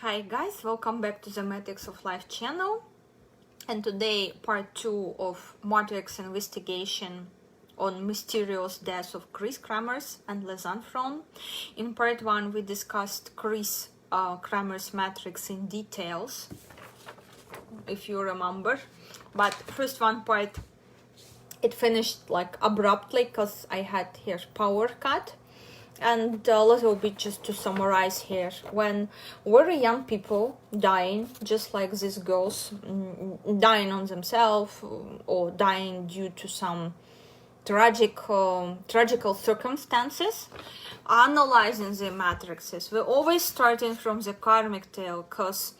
Hi guys, welcome back to the Matrix of Life channel, and today part 2 of Matrix investigation on mysterious death of Kris Kremers and Lisanne Fronn. In part 1 we discussed Kris Kremers' Matrix in details, if you remember, but first one part it finished like abruptly because I had here power cut. And a little bit just to summarize here, when very young people dying, just like these girls, dying on themselves or dying due to some tragical circumstances, analyzing the matrices, we're always starting from the karmic tale, because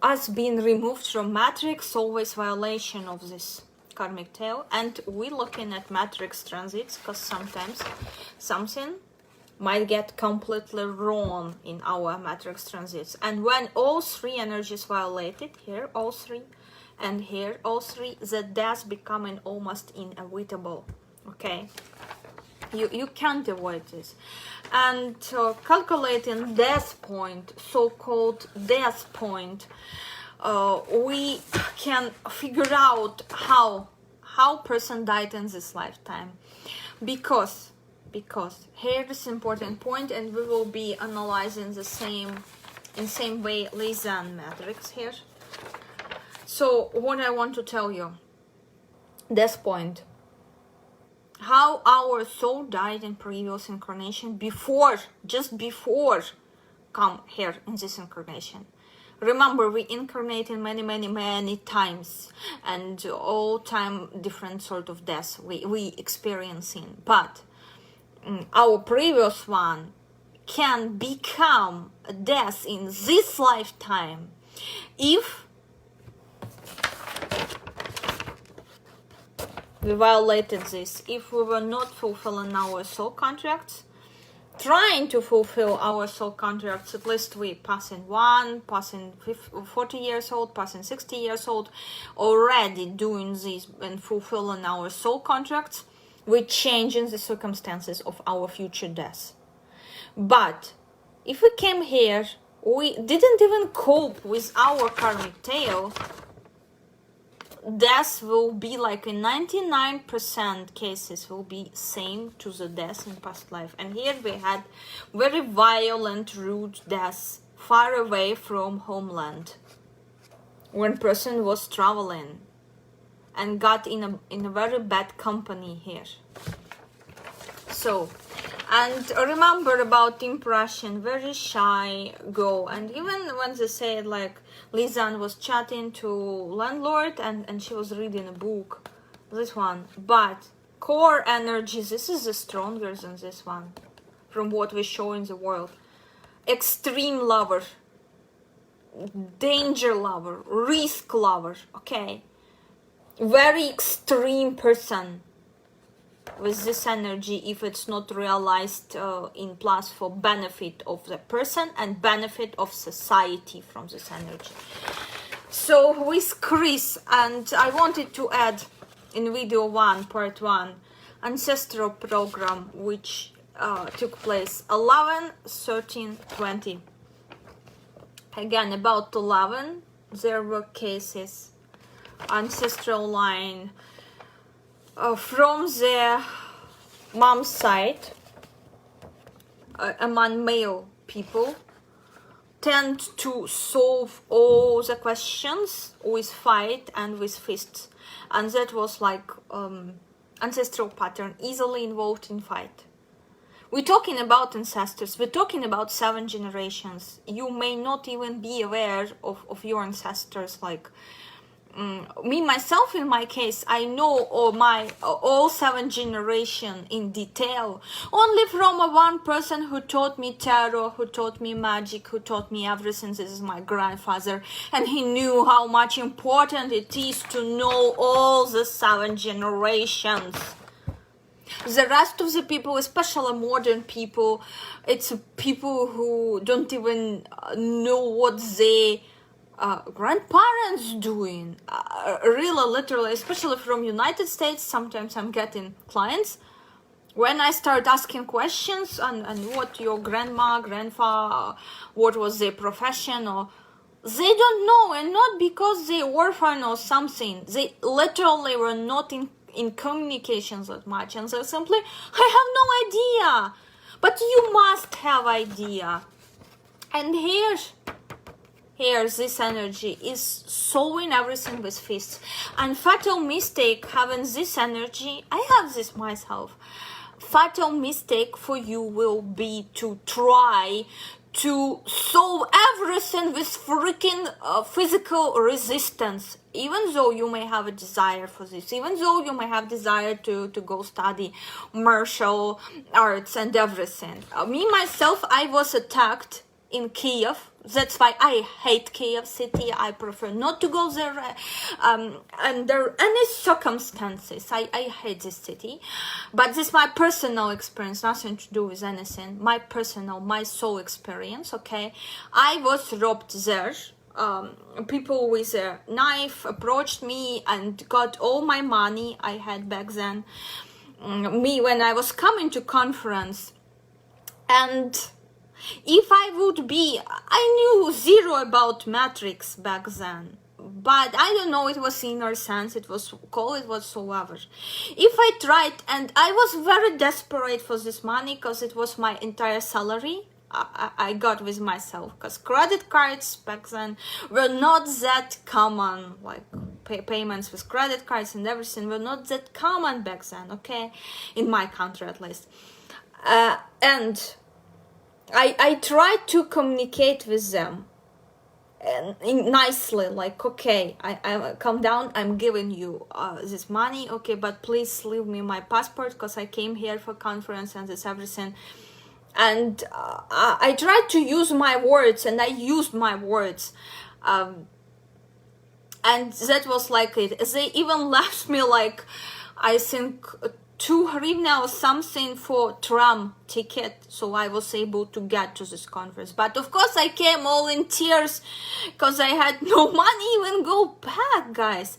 us being removed from matrix always violation of this karmic tale, and we're looking at matrix transits because sometimes something might get completely wrong in our matrix transits, and when all three energies violated, here all three and here all three, the death becoming almost inevitable. Okay, you can't avoid this. And calculating death point, so-called death point, we can figure out how person died in this lifetime, because here is important point, and we will be analyzing the same way Lisanne matrix here. So what I want to tell you, death point, how our soul died in previous incarnation, just before come here in this incarnation. Remember, we incarnated many times, and all time different sort of deaths we experiencing, but our previous one can become a death in this lifetime if we violated this, if we were not fulfilling our soul contracts, trying to fulfill our soul contracts. At least we passing 40 years old, passing 60 years old, already doing this and fulfilling our soul contracts, we're changing the circumstances of our future death. But if we came here, we didn't even cope with our karmic tale, death will be like in 99% cases will be same to the death in past life. And here we had very violent rude deaths far away from homeland, when person was traveling and got in a very bad company here. So, and remember about impression, very shy girl, and even when they said like Lisanne was chatting to landlord and she was reading a book, this one, but core energy, this is stronger than this one from what we show in the world. Extreme lover, danger lover, risk lover, okay, very extreme person with this energy, if it's not realized in plus for benefit of the person and benefit of society from this energy. So with Kris, and I wanted to add in video 1, part 1, ancestral program, which took place 11, 13, 20. Again, about 11, there were cases, ancestral line, from the mom's side, among male people, tend to solve all the questions with fight and with fists, and that was like ancestral pattern, easily involved in fight. We're talking about ancestors, we're talking about 7 generations. You may not even be aware of your ancestors, like me myself, in my case, I know all 7 generation in detail, only from one person who taught me tarot, who taught me magic, who taught me everything. This is my grandfather, and he knew how much important it is to know all the 7 generations. The rest of the people, especially modern people, it's people who don't even know what they grandparents doing, really, literally, especially from United States. Sometimes I'm getting clients when I start asking questions and what your grandma, grandpa, what was their profession, or they don't know, and not because they orphan or something. They literally were not in communications that much, and so simply, I have no idea. But you must have idea. And here this energy is sewing everything with fists. And fatal mistake having this energy, I have this myself. Fatal mistake for you will be to try to solve everything with freaking physical resistance, even though you may have a desire for this, even though you may have desire to go study martial arts and everything. Me myself, I was attacked in Kiev. That's why I hate Kiev city. I prefer not to go there under any circumstances. I hate this city. But this is my personal experience, nothing to do with anything. My soul experience, okay? I was robbed there. People with a knife approached me and got all my money I had back then. Me, when I was coming to conference, and if I would be, I knew zero about matrix back then, but I don't know, it was inner sense, it was call it whatsoever. If I tried, and I was very desperate for this money because it was my entire salary I got with myself, because credit cards back then were not that common, like payments with credit cards and everything were not that common back then, okay, in my country at least. And I tried to communicate with them and nicely, like, okay, I calm down, I'm giving you this money, okay, but please leave me my passport because I came here for conference and this everything. And I tried to use my words, and I used my words, and that was like it. They even left me, like, I think 2 hryvnia or something for tram ticket, so I was able to get to this conference. But of course I came all in tears because I had no money even go back, guys.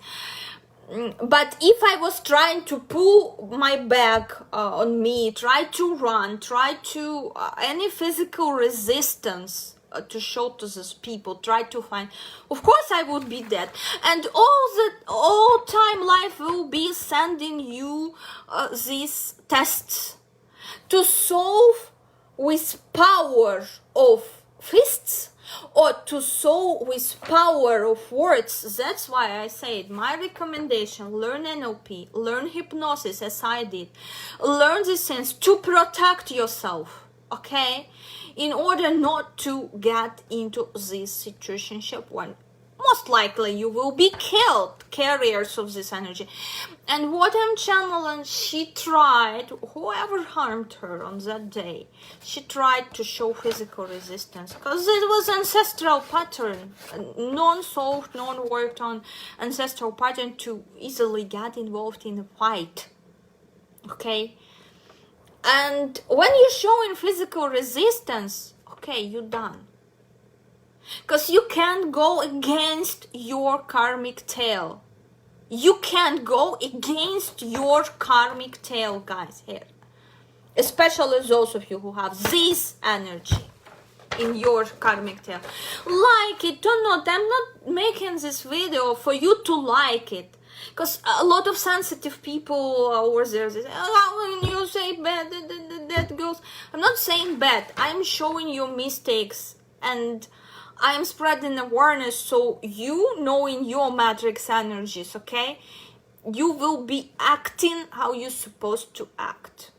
But if I was trying to pull my bag on me, try to run, try to any physical resistance to show to these people, try to find, of course I would be dead. And all time life will be sending you these tests to solve with power of fists or to solve with power of words. That's why I said my recommendation, learn NLP, learn hypnosis as I did, learn these things to protect yourself, okay, in order not to get into this situationship when most likely you will be killed, carriers of this energy. And what I'm channeling, she tried, whoever harmed her on that day, she tried to show physical resistance because it was ancestral pattern, non-solved, non-worked on ancestral pattern to easily get involved in a fight, okay? And when you're showing physical resistance, okay, you're done. Because you can't go against your karmic tail. You can't go against your karmic tail, guys, here. Especially those of you who have this energy in your karmic tail. Like it or not, I'm not making this video for you to like it. Because a lot of sensitive people over there, they say, oh, when you say bad, that goes. I'm not saying bad. I'm showing you mistakes. And I'm spreading awareness so you knowing your matrix energies, okay? You will be acting how you're supposed to act.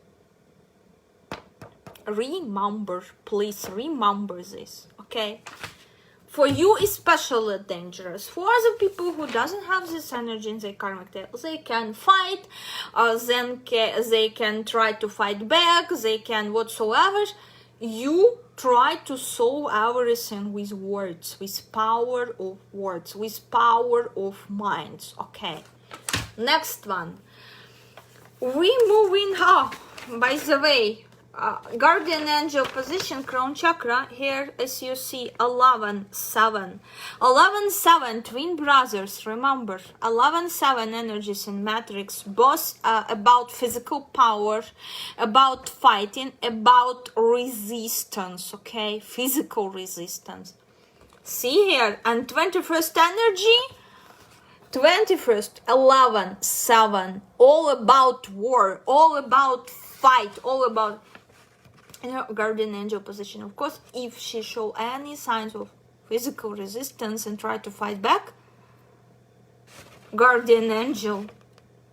Remember, please remember this, okay? For you, especially dangerous. For other people who doesn't have this energy in their karmic tail, they can fight, then they can try to fight back, they can whatsoever. You try to solve everything with words, with power of words, with power of minds. Okay, next one. Removing, by the way, guardian angel position, crown chakra. Here, as you see, 11-7. 11-7, twin brothers. Remember, 11-7 energies in matrix, both about physical power, about fighting, about resistance, okay? Physical resistance. See here, and 21st energy, 21st, 11-7, all about war, all about fight, all about, you know, guardian angel position. Of course, if she show any signs of physical resistance and try to fight back, guardian angel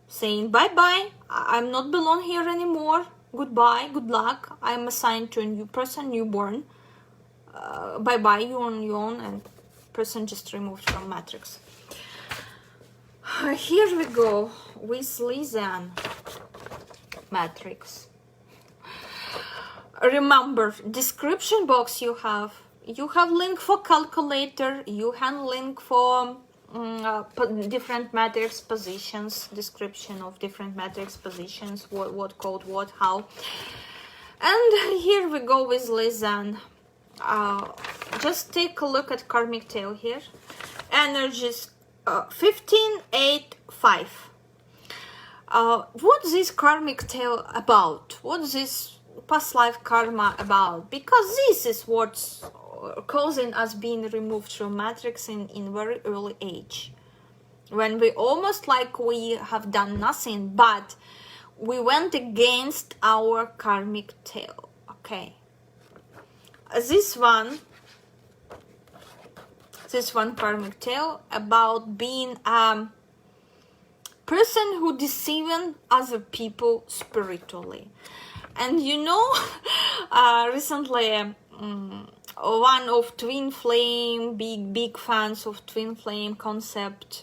saying bye-bye, I'm not belong here anymore, goodbye, good luck, I'm assigned to a new person, newborn, bye-bye, you on your own, and person just removed from matrix. Here we go with Lisanne matrix. Remember, description box you have link for calculator, you have link for different matrix positions, description of different matrix positions, what code, what, how. And here we go with Lisanne. Just take a look at karmic tail here. Energies 15, 8, 5. What's this karmic tale about? What's this past life karma about? Because this is what's causing us being removed from matrix in very early age, when we almost like we have done nothing, but we went against our karmic tale. Okay, this one karmic tale about being a person who deceiving other people spiritually. And you know, recently one of twin flame, big fans of twin flame concept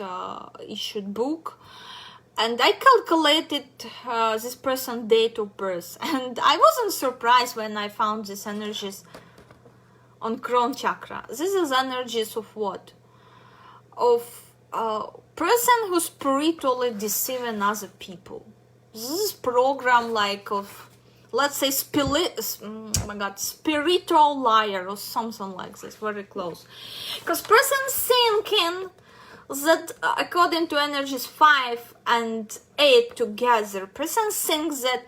issued book, and I calculated this person's date of birth, and I wasn't surprised when I found these energies on crown chakra. This is energies of what? Of person who spiritually deceiving other people. This is program like of, let's say, spiritual liar or something like this, very close. Because person thinking that according to energies 5 and 8 together, person thinks that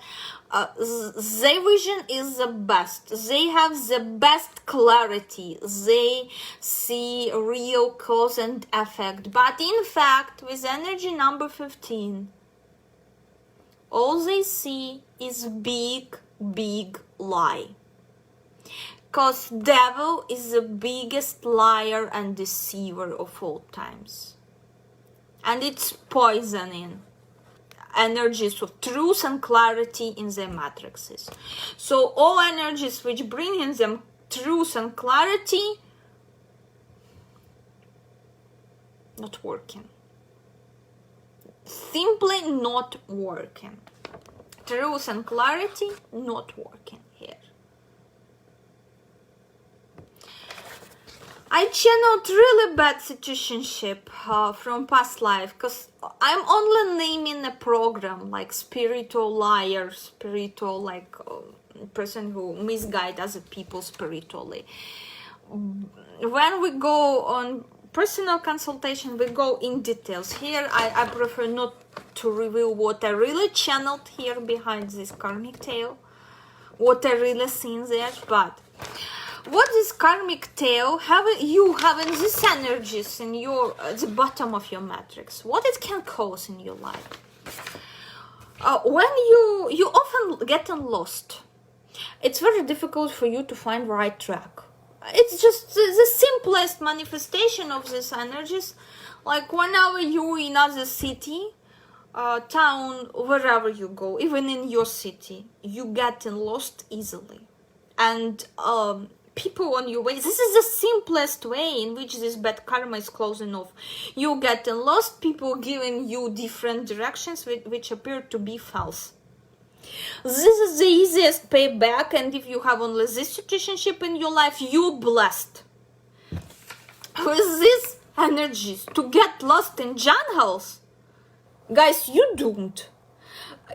their vision is the best, they have the best clarity, they see real cause and effect. But in fact, with energy number 15, all they see is big lie. Because devil is the biggest liar and deceiver of all times. And it's poisoning energies of truth and clarity in their matrices. So all energies which bring in them truth and clarity, not working. Simply not working. Truth and clarity not working here. I channeled really bad situationship from past life, because I'm only naming a program like spiritual liar, spiritual like person who misguide other people spiritually. When we go on personal consultation, we go in details. Here I prefer not to reveal what I really channeled here behind this karmic tale, what I really seen there, but what is karmic tale having these energies in your at the bottom of your matrix, what it can cause in your life. When you often getting lost, it's very difficult for you to find right track. It's just the simplest manifestation of these energies, like whenever you in other city, town, wherever you go, even in your city, you getting lost easily. And people on your way, this is the simplest way in which this bad karma is closing off. You getting lost, people giving you different directions which appear to be false. This is the easiest payback, and if you have only this situationship in your life, you're blessed. With these energies, to get lost in jungles, guys, you're doomed.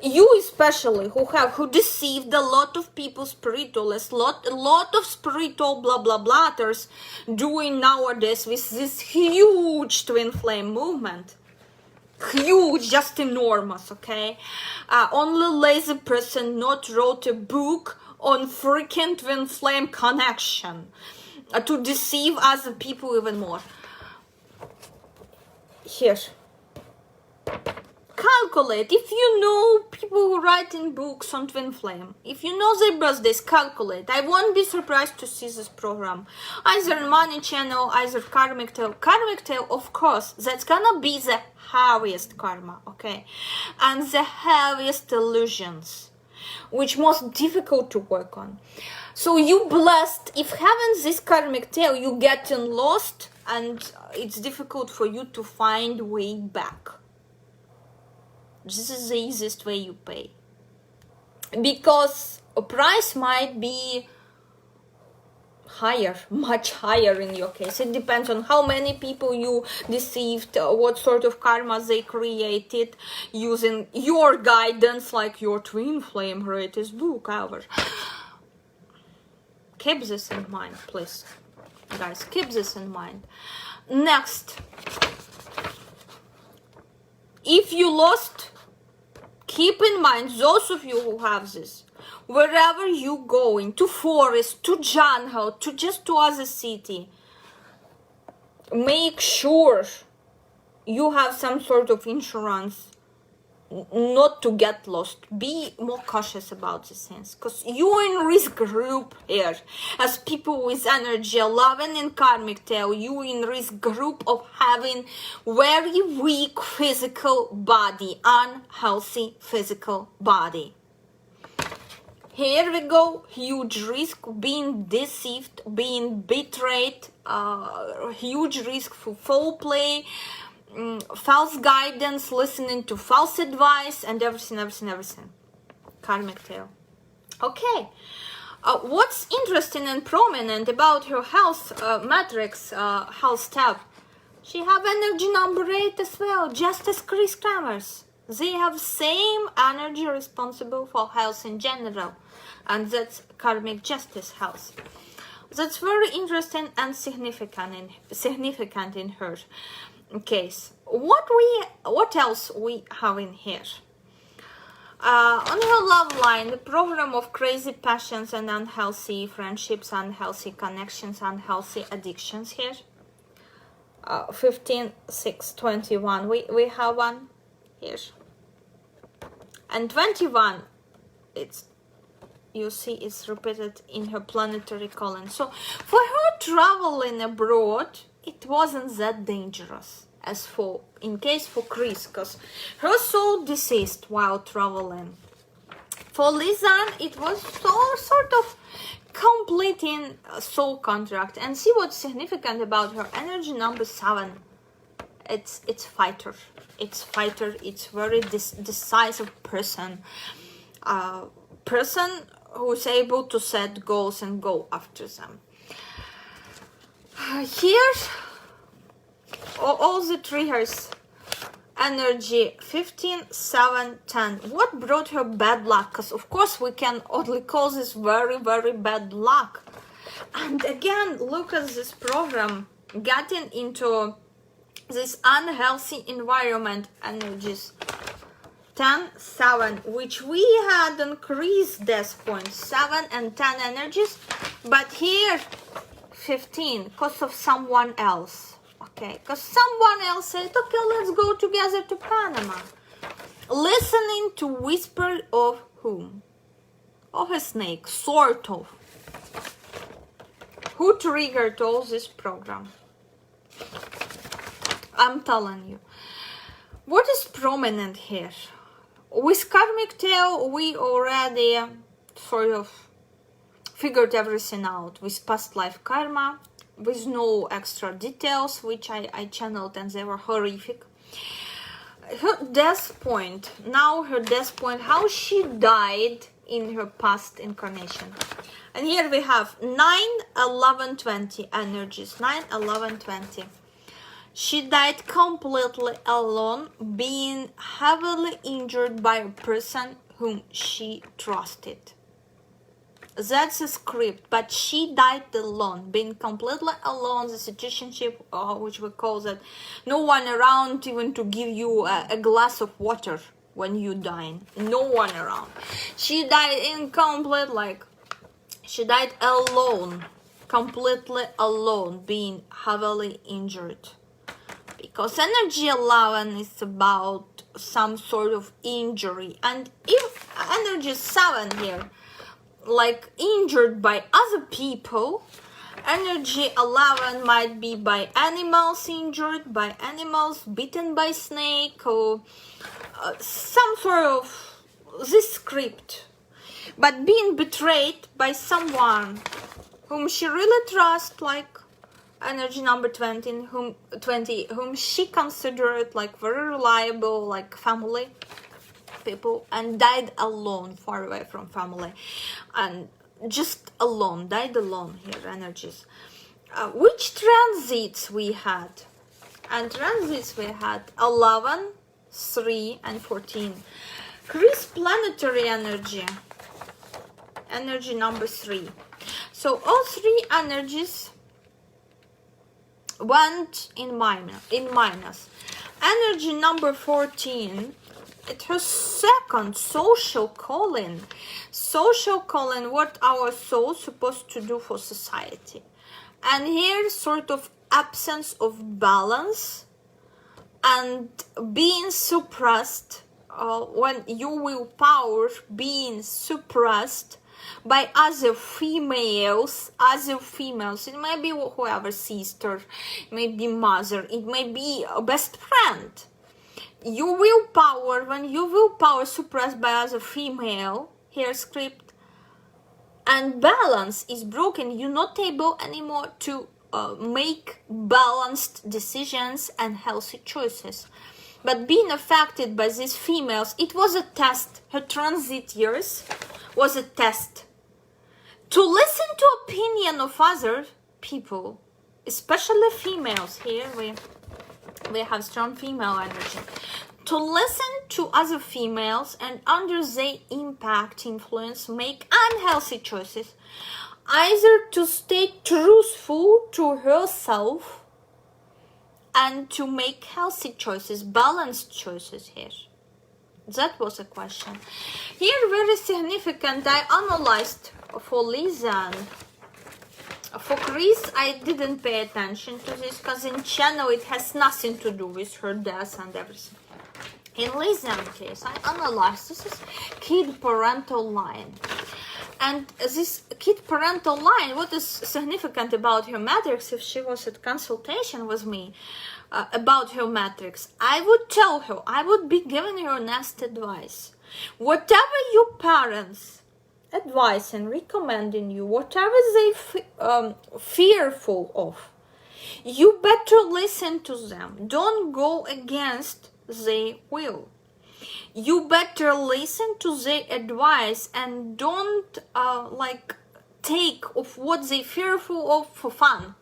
You especially who deceived a lot of people, spiritualists, a lot of spiritual blah blah blatters doing nowadays with this huge twin flame movement. Huge, just enormous, okay? Only lazy person not wrote a book on freaking twin flame connection to deceive other people even more. Here. Calculate. If you know people who write in books on twin flame, if you know their birthdays, calculate. I won't be surprised to see this program. Either Money Channel, either Karmic Tale. Karmic Tale, of course, that's gonna be the heaviest karma, okay? And the heaviest illusions, which most difficult to work on. So you blessed, if having this Karmic Tale, you getting lost and it's difficult for you to find way back. This is the easiest way you pay. Because a price might be higher, much higher in your case. It depends on how many people you deceived, what sort of karma they created, using your guidance, like your twin flame greatest book ever. Keep this in mind, please. Guys, keep this in mind. Next. If you lost, keep in mind, those of you who have this, wherever you go, into forest, to jungle, to just to other city, make sure you have some sort of insurance not to get lost. Be more cautious about these things, because you're in risk group here. As people with energy 11 in Karmic Tale, you in risk group of having very weak physical body, unhealthy physical body. Here we go, huge risk, being deceived, being betrayed, huge risk for foul play, false guidance, listening to false advice, and everything. Karmic Tale. Okay, what's interesting and prominent about her health matrix, health tab? She have energy number 8 as well, just as Kris Kremers. They have same energy responsible for health in general, and that's karmic justice health. That's very interesting and significant in her case. What else we have in here? On her love line, the program of crazy passions and unhealthy friendships, unhealthy connections, unhealthy addictions here. 15, 6, 21. We have one here. And 21, it's, you see, it's repeated in her planetary column. So for her traveling abroad, it wasn't that dangerous as for Kris, because her soul deceased while traveling. For Lisanne, it was sort of completing a soul contract. And see what's significant about her energy number 7. It's fighter. It's fighter. It's very decisive person. Person who's able to set goals and go after them. Here, all the triggers. Energy 15, 7, 10. What brought her bad luck? Because of course we can only call this very, very bad luck. And again, look at this program getting into this unhealthy environment energies. 10, 7, which we had increased death points, 7 and 10 energies, but here 15 because of someone else. Okay, because someone else said, okay, let's go together to Panama. Listening to whisper of whom? Of a snake, sort of. Who triggered all this program? I'm telling you. What is prominent here? With Karmic Tale, we already sort of figured everything out with past life karma, with no extra details, which I channeled and they were horrific. Her death point, how she died in her past incarnation. And here we have 9, 11, 20 energies, 9, 11, 20. She died completely alone, being heavily injured by a person whom she trusted. That's a script, but she died alone, being completely alone. The situationship, which we call that, no one around even to give you a glass of water when you dying. No one around. She died in complete, like, she died alone, completely alone, being heavily injured. Because energy 11 is about some sort of injury, and if energy 7 here, like injured by other people, energy 11 might be by animals, injured by animals, bitten by snake, or some sort of this script, but being betrayed by someone whom she really trusts, like energy number 20, whom she considered like very reliable, like family people, and died alone, far away from family, and just alone, died alone here, energies. Which transits we had? And transits we had 11, 3, and 14. Kris planetary energy, energy number 3. So all 3 energies went in minus. Energy number 14, it has second social calling. Social calling, what our soul supposed to do for society. And here sort of absence of balance and being suppressed, when your willpower being suppressed by other females. It may be whoever, sister, it may be mother, it may be a best friend. Your willpower, when your willpower suppressed by other female, here script, and balance is broken, you're not able anymore to make balanced decisions and healthy choices. But being affected by these females, it was a test. Her transit years was a test to listen to opinion of other people, especially females. Here we have strong female energy. To listen to other females and under their impact, influence, make unhealthy choices. Either to stay truthful to herself and to make healthy choices, balanced choices here. That was a question. Here, very significant, I analyzed for Lisanne. For Kris, I didn't pay attention to this because in channel it has nothing to do with her death and everything. In Lisanne case, I analyzed, this is kid parental line. And this kid parental line, what is significant about her matrix, if she was at consultation with me about her matrix, I would tell her, I would be giving her honest advice. Whatever your parents advise and recommending you, whatever they fearful of, you better listen to them. Don't go against their will. You better listen to their advice and don't take of what they fearful of for fun.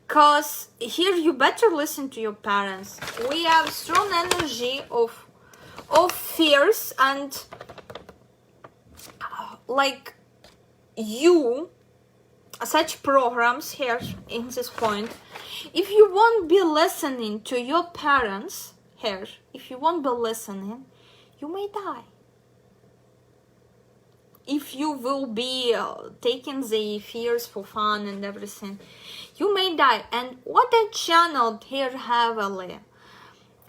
Cause here you better listen to your parents. We have strong energy of fears and like you, such programs here in this point. If you won't be listening to your parents here, if you won't be listening, you may die. If you will be taking the fears for fun and everything, you may die. And what I channeled here heavily,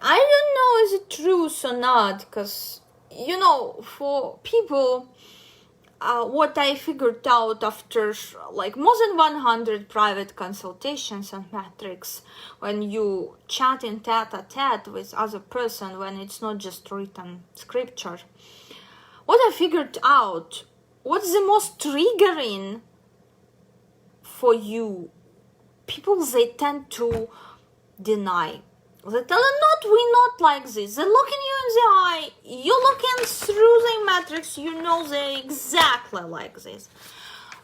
I don't know is it truth or not, because you know, for people, what I figured out after like more than 100 private consultations and matrix, when you chat in tete-a-tete with other person, when it's not just written scripture, what I figured out, what's the most triggering for you, people they tend to deny. They tell you, not, we're not like this. They're looking you in the eye. You're looking through the matrix. You know they're exactly like this.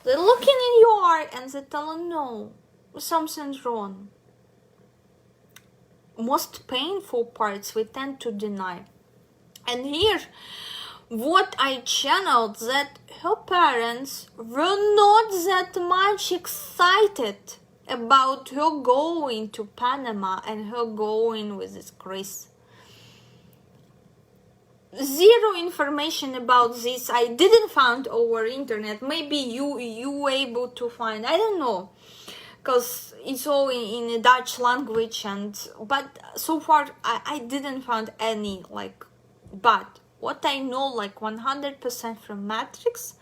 They're looking in your eye and they tell you, no, something's wrong. most painful parts we tend to deny. And here, what I channeled, that her parents were not that much excited about her going to Panama and her going with this Kris. Zero information about this. I didn't find over internet. Maybe you were able to find. I don't know, because it's all in a Dutch language, but so far I didn't find any like. But what I know, like 100% from Matrix,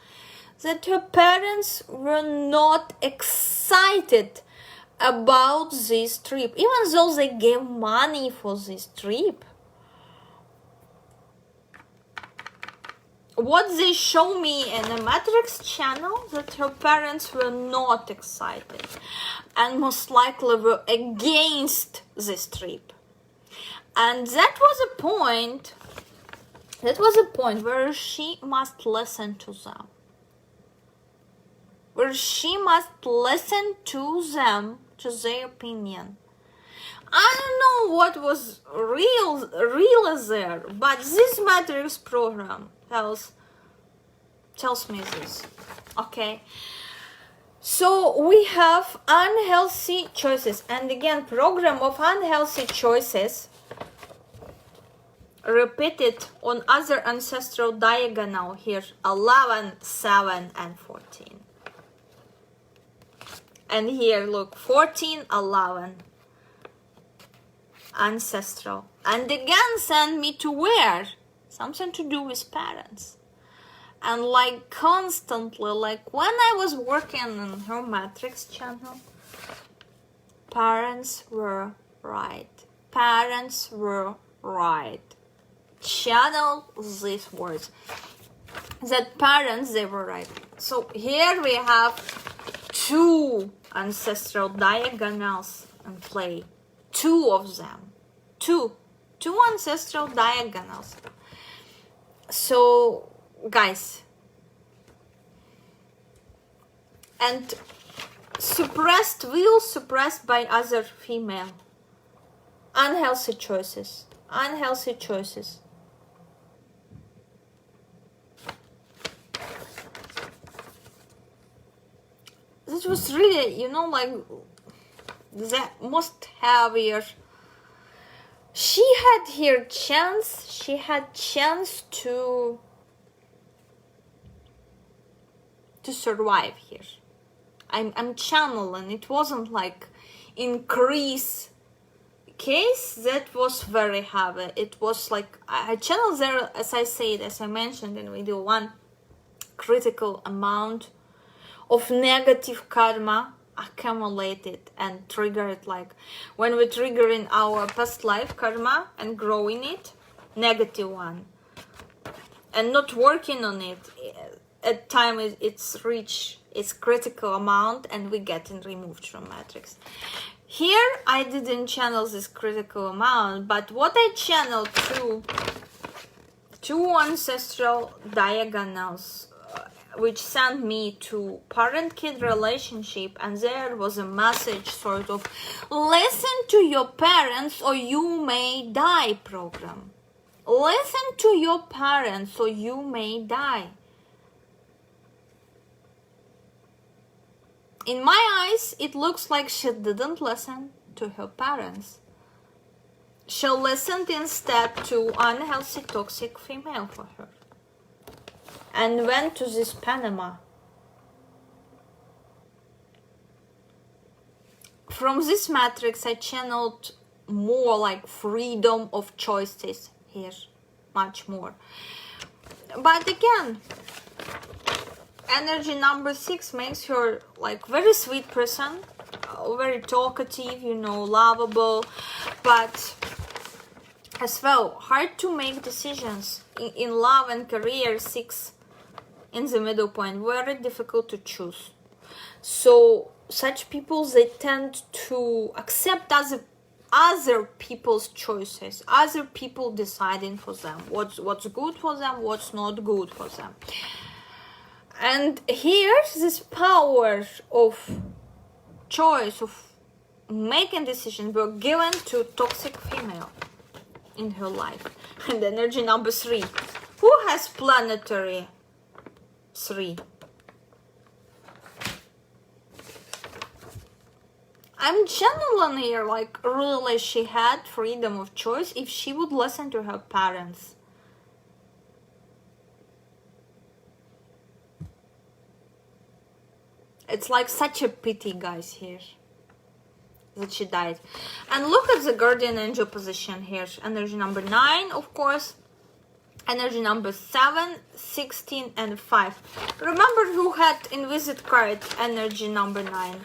that her parents were not excited about this trip, even though they gave money for this trip. What they show me in the Matrix channel, that her parents were not excited and most likely were against this trip. And that was a point where she must listen to them. Where she must listen to them, to their opinion. I don't know what was real there, but this Matrix program tells me this. Okay, so we have unhealthy choices, and again, program of unhealthy choices repeated on other ancestral diagonal here, 11, 7 and 14. And here look, 14, 11 ancestral, and again send me to where? Something to do with parents. And like constantly, like when I was working on her Matrix channel, parents were right. Parents were right. Channel these words. That parents, they were right. So here we have two ancestral diagonals in play. Two of them. Two ancestral diagonals. So, guys, and suppressed will, suppressed by other female. Unhealthy choices. Unhealthy choices. This was really, you know, like the most heavier. She had here chance. She had chance to survive here. I'm channeling. It wasn't like in Kris case that was very heavy. It was like I channeled there, as I said, as I mentioned in video one, critical amount of negative karma accumulated and triggered, like when we trigger in our past life karma and growing it, negative one, and not working on it, at time it's reached its critical amount and we getting removed from Matrix. Here I didn't channel this critical amount, but what I channeled through two ancestral diagonals, which sent me to parent-kid relationship, and there was a message sort of, listen to your parents or you may die program. Listen to your parents or you may die. In my eyes, it looks like she didn't listen to her parents. She listened instead to unhealthy, toxic female for her. And went to this Panama. From this Matrix, I channeled more like freedom of choices here. Much more. But again, energy number 6 makes her like very sweet person, very talkative, you know, lovable, but as well hard to make decisions in love and career. 6 in the middle point, very difficult to choose. So such people, they tend to accept other people's choices, other people deciding for them what's good for them, what's not good for them. And here, this power of choice, of making decisions were given to toxic female in her life. And energy number 3. Who has planetary 3? I'm channeling here, like, really she had freedom of choice if she would listen to her parents. It's like such a pity, guys, here, that she died. And look at the guardian angel position here. Energy number 9, of course. Energy number 7, 16, and 5. Remember who had in visit card energy number 9?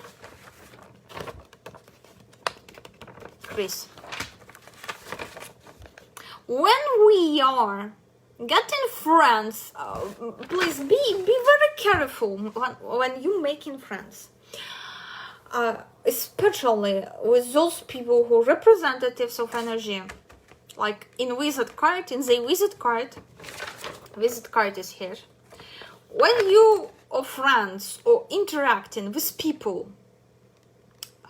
Kris. When we are getting friends, please be very careful when you making friends, especially with those people who representatives of energy, like in visit card. In the visit card is here. When you are friends or interacting with people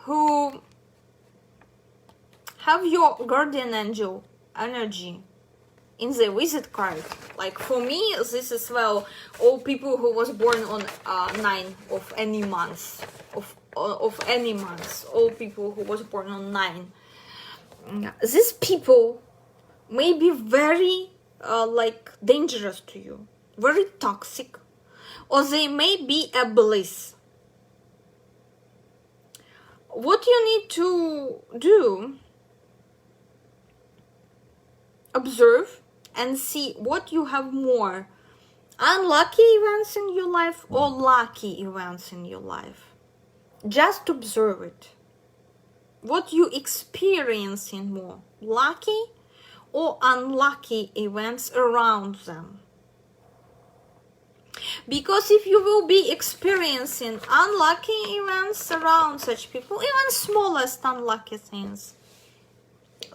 who have your guardian angel energy in the visit card, like for me, this is, well, all people who was born on 9 of any month, of any month, all people who was born on 9. These people may be very like dangerous to you, very toxic, or they may be a bliss. What you need to do, observe and see what you have more, unlucky events in your life or lucky events in your life. Just observe it. What you experiencing more, lucky or unlucky events around them. Because if you will be experiencing unlucky events around such people, even smallest unlucky things,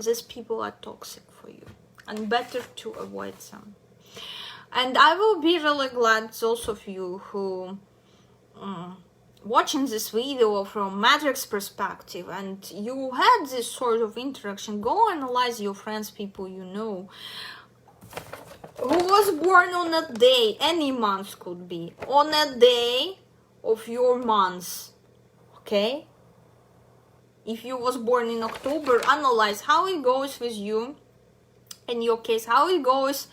these people are toxic for you, and better to avoid them. And I will be really glad those of you who watching this video from Matrix perspective and you had this sort of interaction, go analyze your friends, people you know, who was born on a day, any month could be, on a day of your month, okay? If you was born in October, analyze how it goes with you, in your case, how it goes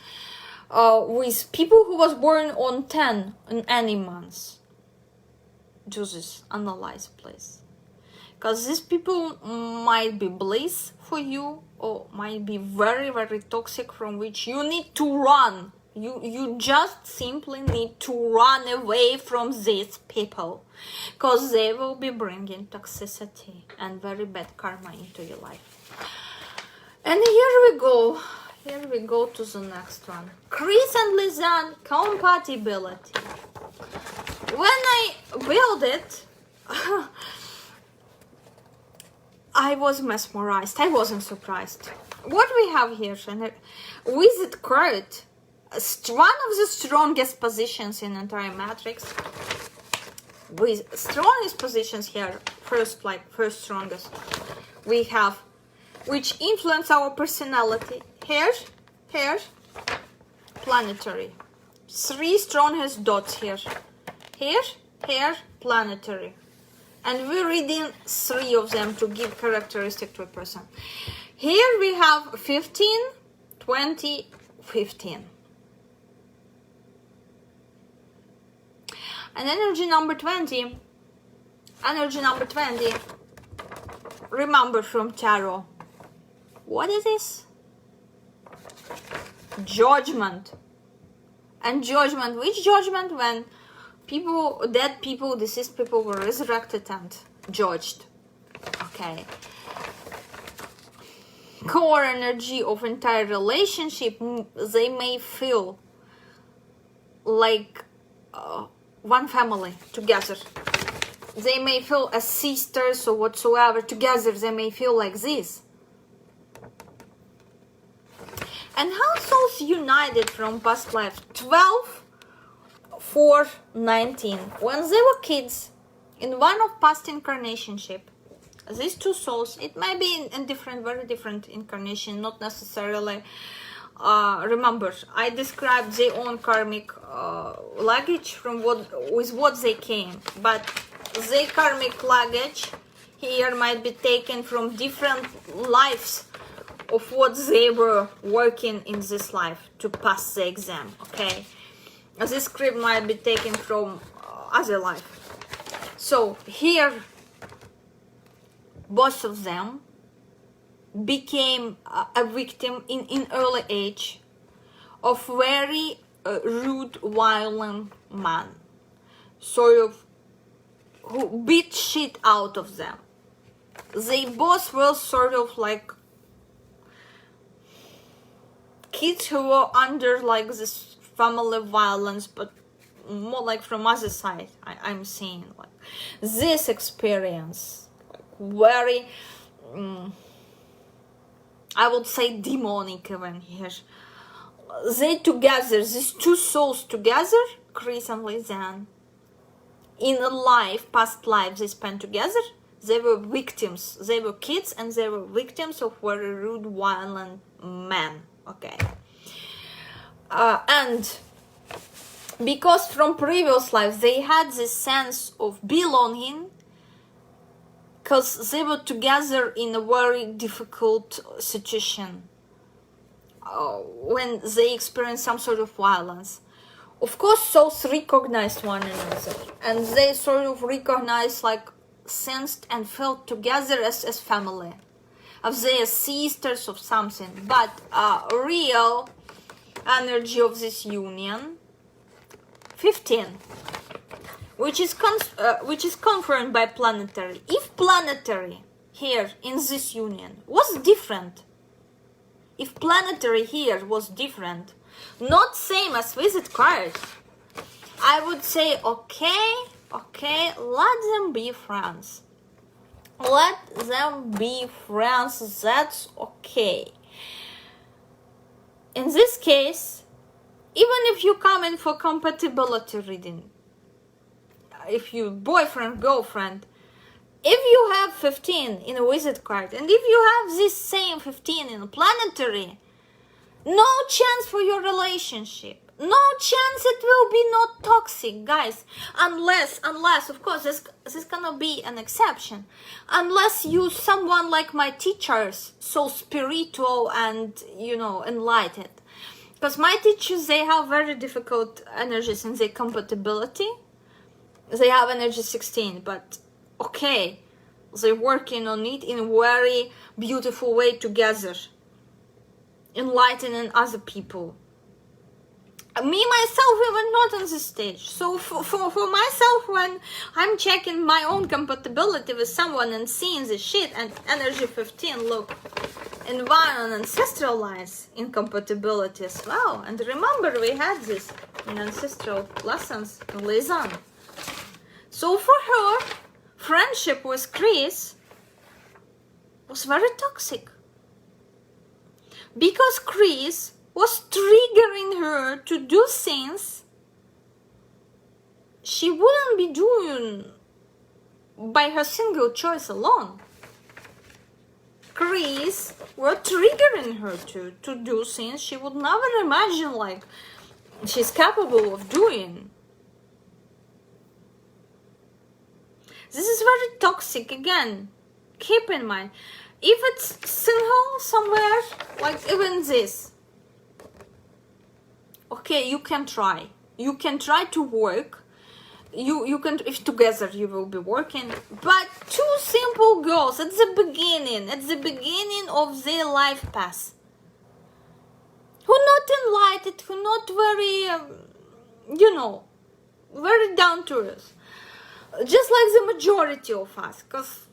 with people who was born on 10 in any month. Do this, analyze, please. Because these people might be bliss for you or might be very, very toxic, from which you need to run. You just simply need to run away from these people, because they will be bringing toxicity and very bad karma into your life. And here we go to the next one. Kris and Lisanne, compatibility. When I built it, I was mesmerized. I wasn't surprised. What we have here, visit card, one of the strongest positions in entire matrix. With strongest positions here, first strongest, we have, which influence our personality. Here, planetary. 3 strongest dots here. Here, planetary. And we're reading 3 of them to give characteristic to a person. Here we have 15, 20, 15. And energy number 20, remember from tarot. What is this? Judgment. And judgment, which judgment? When people, dead people, deceased people were resurrected and judged. Okay. Core energy of entire relationship, they may feel like one family together. They may feel as sisters or whatsoever together. They may feel like this. And how souls united from past life? 12, 4, 19. When they were kids, in one of past incarnationship, These two souls, it may be in different, very different incarnation, not necessarily. Remember, I described their own karmic luggage from what they came, but their karmic luggage here might be taken from different lives of what they were working in this life to pass the exam. Okay, this script might be taken from other life. So here, both of them became a victim in early age of very rude, violent man, sort of who beat shit out of them. They both were sort of like kids who were under like this family violence, but more like from other side. I'm seeing like this experience, like very I would say demonic even here. They together, these two souls together, Kris and Lisanne, in a life, past life they spent together, they were victims. They were kids and they were victims of very rude, violent men. Okay. And because from previous lives they had this sense of belonging, because they were together in a very difficult situation when they experienced some sort of violence. Of course, souls recognized one another, and they sort of recognized, like, sensed and felt together as family, as they are sisters of something. But real energy of this union, 15. Which is confirmed by planetary. If planetary here in this union was different, if planetary here was different, not same as visit cards, I would say okay, let them be friends. Let them be friends, that's okay. In this case, even if you come in for compatibility reading, if you boyfriend, girlfriend, if you have 15 in a visit card, and if you have this same 15 in a planetary, no chance for your relationship. No chance it will be not toxic, guys. Unless, of course, this gonna be an exception. Unless you someone like my teachers, so spiritual and, enlightened. Because my teachers, they have very difficult energies in their compatibility. They have energy 16, but okay, they're working on it in a very beautiful way together, enlightening other people. Me, myself, even not on this stage. So for myself, when I'm checking my own compatibility with someone and seeing this shit, and energy 15, look, environment and ancestral lines, incompatibility as well. And remember, we had this in ancestral lessons in Lisanne. So for her, friendship with Kris was very toxic. Because Kris was triggering her to do things she wouldn't be doing by her single choice alone. Kris were triggering her to do things she would never imagine like she's capable of doing. This is very toxic. Again, keep in mind, if it's single somewhere, like even this, okay, you can try. You can try to work. You can, if together you will be working. But two simple girls at the beginning of their life path, who not enlightened, who not very, very down to earth. Just like the majority of us, because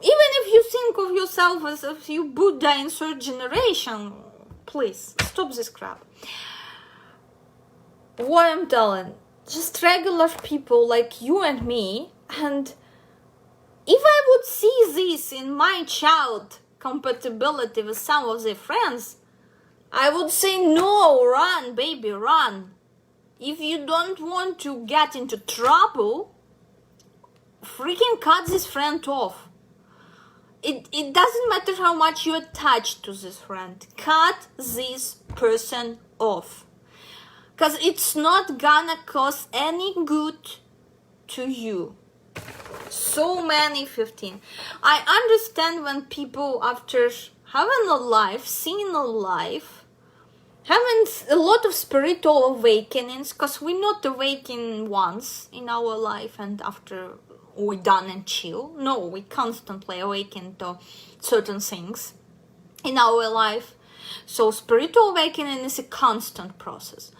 even if you think of yourself as if you Buddha in third generation, please stop this crap. What I'm telling, just regular people like you and me, and if I would see this in my child compatibility with some of their friends, I would say no, run, baby, run. If you don't want to get into trouble, freaking cut this friend off. it doesn't matter how much you attach to this friend. Cut this person off. Because it's not gonna cause any good to you. So many 15. I understand when people, after having a life, seeing a life, having a lot of spiritual awakenings, because we not awaken once in our life and after we done and chill. No, we constantly awaken to certain things in our life. So spiritual awakening is a constant process.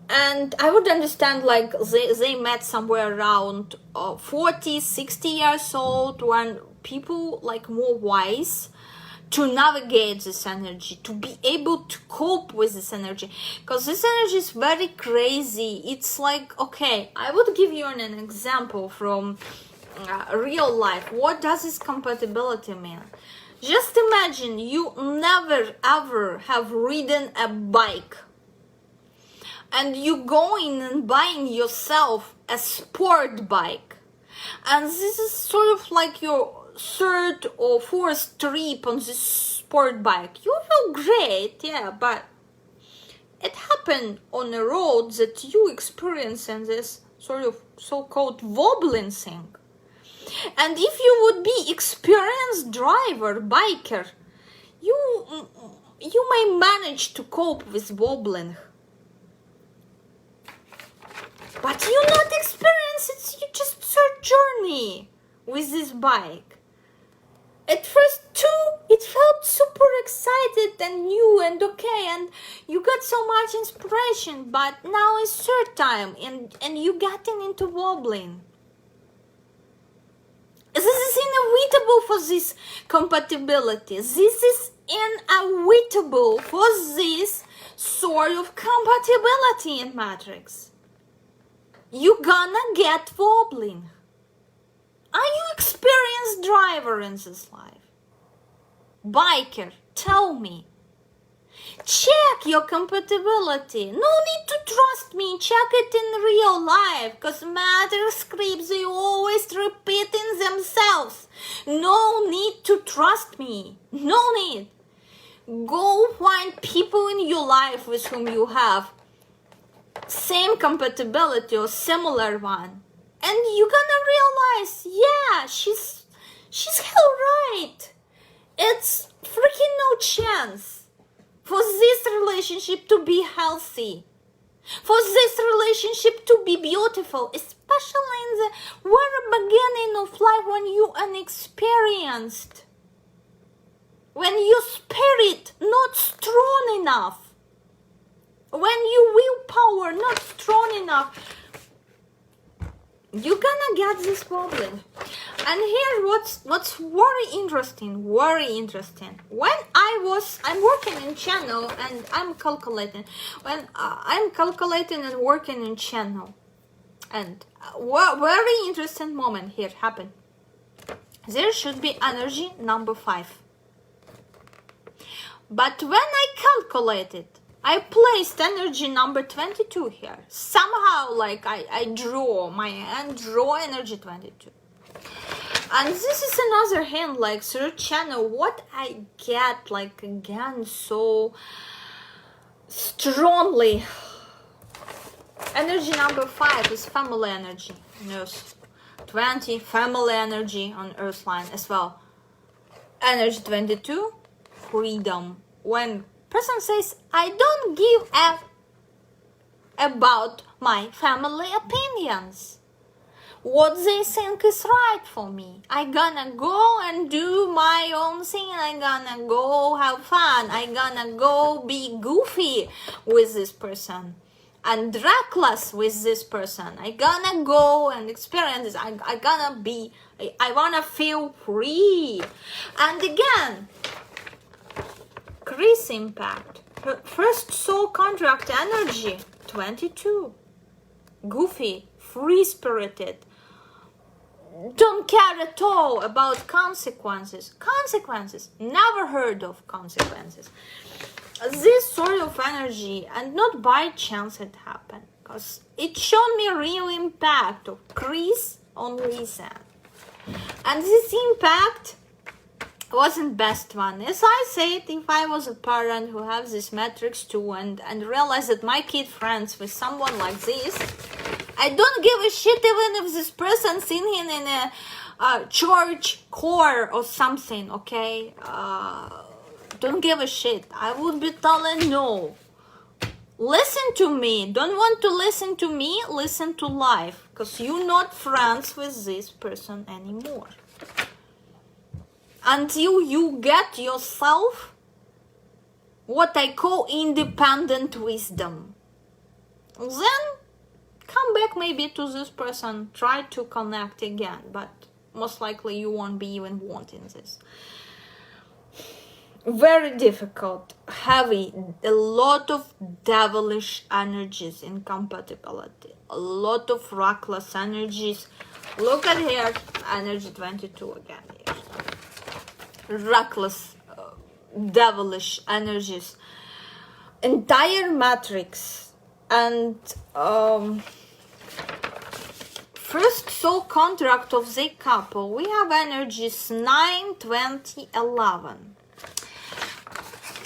And I would understand, like, they met somewhere around 40, 60 years old, when people, like, more wise to navigate this energy, to be able to cope with this energy. Because this energy is very crazy. It's like, okay, I would give you an example from real life. What does this compatibility mean? Just imagine you never ever have ridden a bike, and you going and buying yourself a sport bike, and this is sort of like your third or fourth trip on this sport bike. You feel great, yeah, but it happened on a road that you experience in this sort of so-called wobbling thing. And if you would be experienced driver, biker, you may manage to cope with wobbling. But you not experience it, you just start journey with this bike. At first too, it felt super excited and new and okay, and you got so much inspiration, but now it's third time and you getting into wobbling. This is inevitable for this compatibility. This is inevitable for this sort of compatibility in Matrix. You gonna get wobbling. Are you experienced driver in this life? Biker, tell me. Check your compatibility. No need to trust me. Check it in real life. Because matter scripts, they always repeating themselves. No need to trust me. No need. Go find people in your life with whom you have same compatibility or similar one, and you're gonna realize, yeah, she's hell right. It's freaking no chance for this relationship to be healthy, for this relationship to be beautiful, especially in the very beginning of life, when you inexperienced, when your spirit not strong enough, when your willpower not strong enough, you're gonna get this problem. And here what's very interesting. When I'm working in channel and I'm calculating. When I'm calculating and working in channel, and very interesting moment here happened. There should be energy number 5. But when I calculated, I placed energy number 22 here. Somehow, like, I draw my hand, draw energy 22. And this is another hand, like, through channel, what I get, like, again, so strongly. Energy number 5 is family energy on Earth. 20, family energy on Earth line as well. Energy 22, freedom. When person says, I don't give a about my family opinions, what they think is right for me. I gonna go and do my own thing. I gonna go have fun. I gonna go be goofy with this person and reckless with this person. I gonna go and experience this. I wanna feel free. And again, Kris impact, her first soul contract energy, 22. Goofy, free-spirited, don't care at all about consequences. Never heard of consequences. This sort of energy, and not by chance it happened, because it showed me a real impact of Kris on Lisanne. And this impact wasn't best one. As I said, if I was a parent who has this matrix too and realize that my kid friends with someone like this, I don't give a shit even if this person singing in a church choir or something, okay? Don't give a shit. I would be telling no. Listen to me. Don't want to listen to me? Listen to life. Because you're not friends with this person anymore. Until you get yourself what I call independent wisdom. Then come back maybe to this person. Try to connect again. But most likely you won't be even wanting this. Very difficult, heavy, a lot of devilish energies in compatibility, a lot of reckless energies. Look at here, energy 22 again here. Reckless, devilish energies, entire matrix, and first soul contract of the couple. We have energies 9, 20, 11.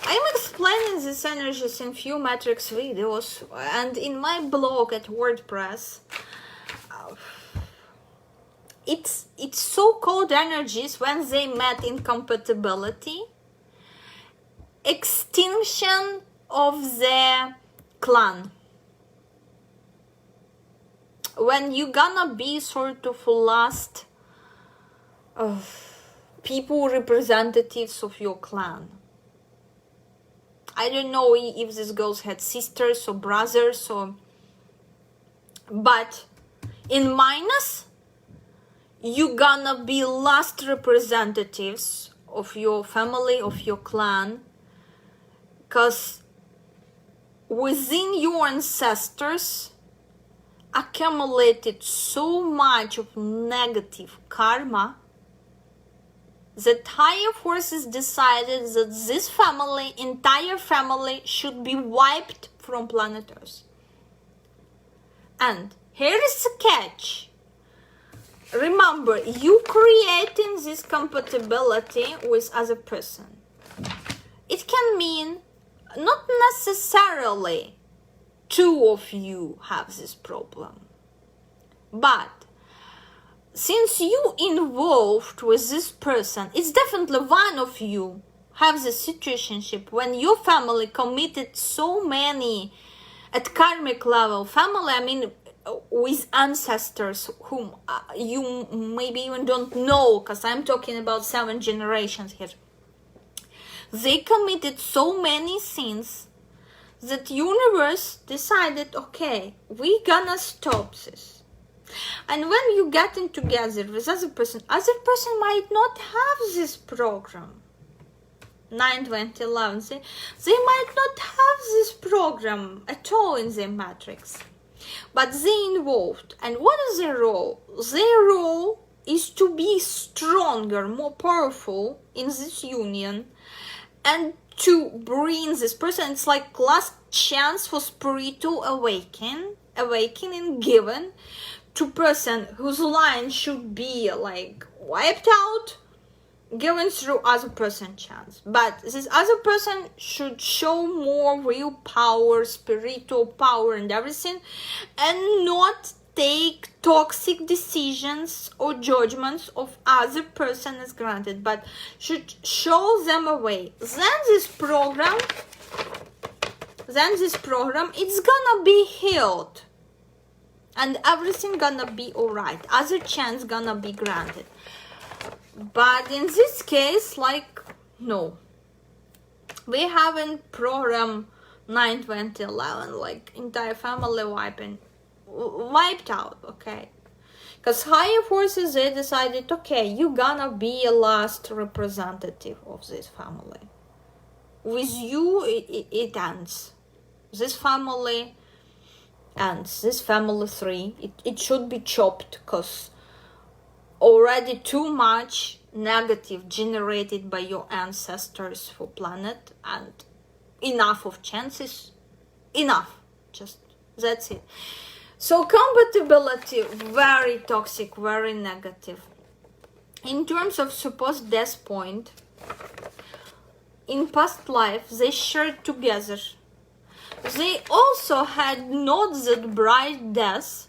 I'm explaining these energies in few matrix videos and in my blog at WordPress. It's so-called energies when they met in compatibility, extinction of the clan. When you gonna be sort of last people representatives of your clan. I don't know if these girls had sisters or brothers or... But in minus, you gonna be last representatives of your family, of your clan. Because within your ancestors accumulated so much of negative karma that higher forces decided that this family, entire family, should be wiped from planet Earth. And here is the catch. Remember, you creating this compatibility with other person. It can mean not necessarily two of you have this problem, but since you involved with this person, it's definitely one of you have this situationship when your family committed so many at karmic level family, I mean with ancestors whom you maybe even don't know, because I'm talking about 7 generations here. They committed so many sins that universe decided, okay, we gonna stop this. And when you getting together with other person might not have this program. 9, 20, 11, they might not have this program at all in their matrix. But they involved. And what is their role? Their role is to be stronger, more powerful in this union and to bring this person. It's like last chance for spiritual awakening given to person whose line should be like wiped out, given through other person chance. But this other person should show more real power, spiritual power and everything, and not take toxic decisions or judgments of other person as granted, but should show them a way. Then this program it's gonna be healed. And everything gonna be alright. Other chance gonna be granted. But in this case, like, no. We haven't program 9, 20, 11, like entire family wiped out, okay? Because higher forces, they decided, okay, you gonna be a last representative of this family. With you, it ends. This family ends. This family 3, it should be chopped, because already too much negative generated by your ancestors for planet, and enough of chances. Enough. Just, that's it. So compatibility, very toxic, very negative. In terms of supposed death point, in past life they shared together. They also had not that bright death,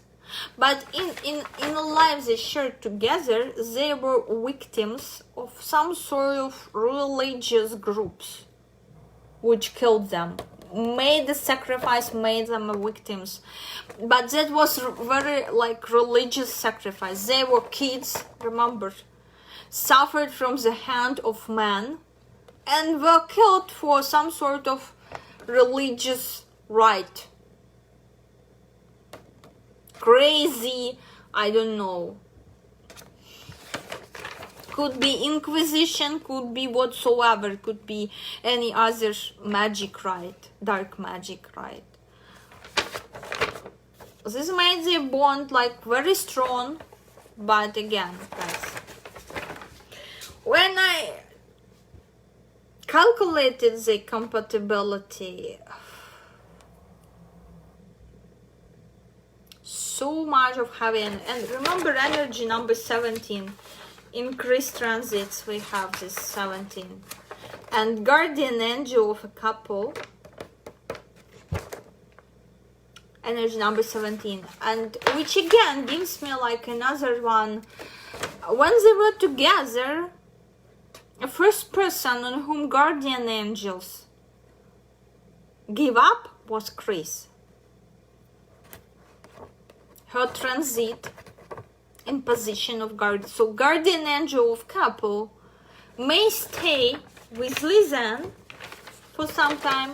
but in a life they shared together, they were victims of some sort of religious groups which killed them, made the sacrifice, made them victims. But that was very like religious sacrifice. They were kids, remember, suffered from the hand of man and were killed for some sort of religious rite. Crazy, I don't know. Could be Inquisition, could be whatsoever, could be any other magic rite, dark magic rite. This made the bond like very strong, but again, guys, when I calculated the compatibility, so much of having, and remember energy number 17, in Kris transits we have this 17, and guardian angel of a couple, energy number 17, and which again gives me like another one. When they were together, the first person on whom guardian angels gave up was Kris. Her transit in position of guardian. So guardian angel of couple may stay with Lisanne for some time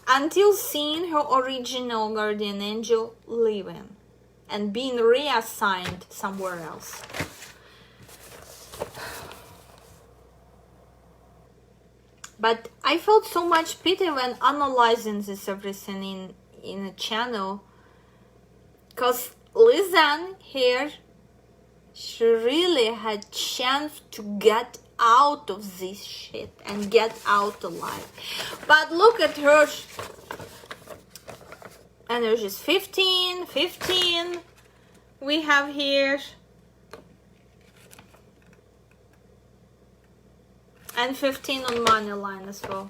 until seeing her original guardian angel leaving and being reassigned somewhere else. But I felt so much pity when analyzing this everything in a channel, because Lisanne here, she really had chance to get out of this shit and get out alive. But look at her energies. 15 we have here, and 15 on money line as well.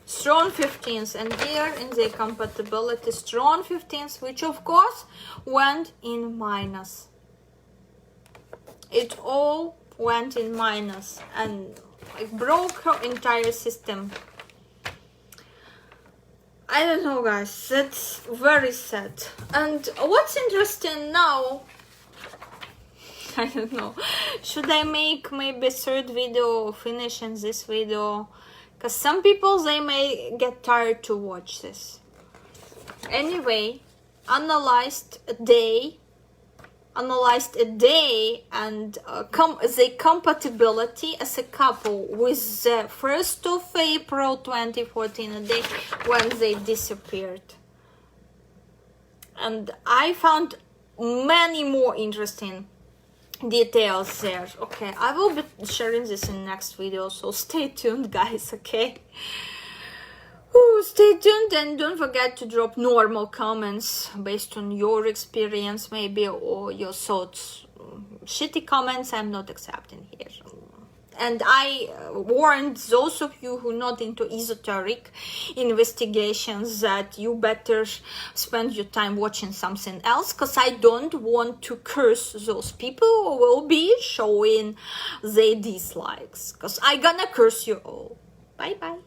Strong 15s, and here in the compatibility, strong 15s, which of course went in minus. It all went in minus and it broke her entire system. I don't know, guys, that's very sad. And what's interesting now, I don't know, should I make maybe a third video finishing this video? Because some people, they may get tired to watch this. Anyway, analyzed a day and the compatibility as a couple with the 1st of April 2014, a day when they disappeared. And I found many more interesting details there. Okay, I will be sharing this in next video, so stay tuned, guys. Okay, stay tuned, and don't forget to drop normal comments based on your experience maybe, or your thoughts. Shitty comments I'm not accepting here. And I warned those of you who are not into esoteric investigations that you better spend your time watching something else, because I don't want to curse those people who will be showing their dislikes, because I gonna curse you all. Bye bye.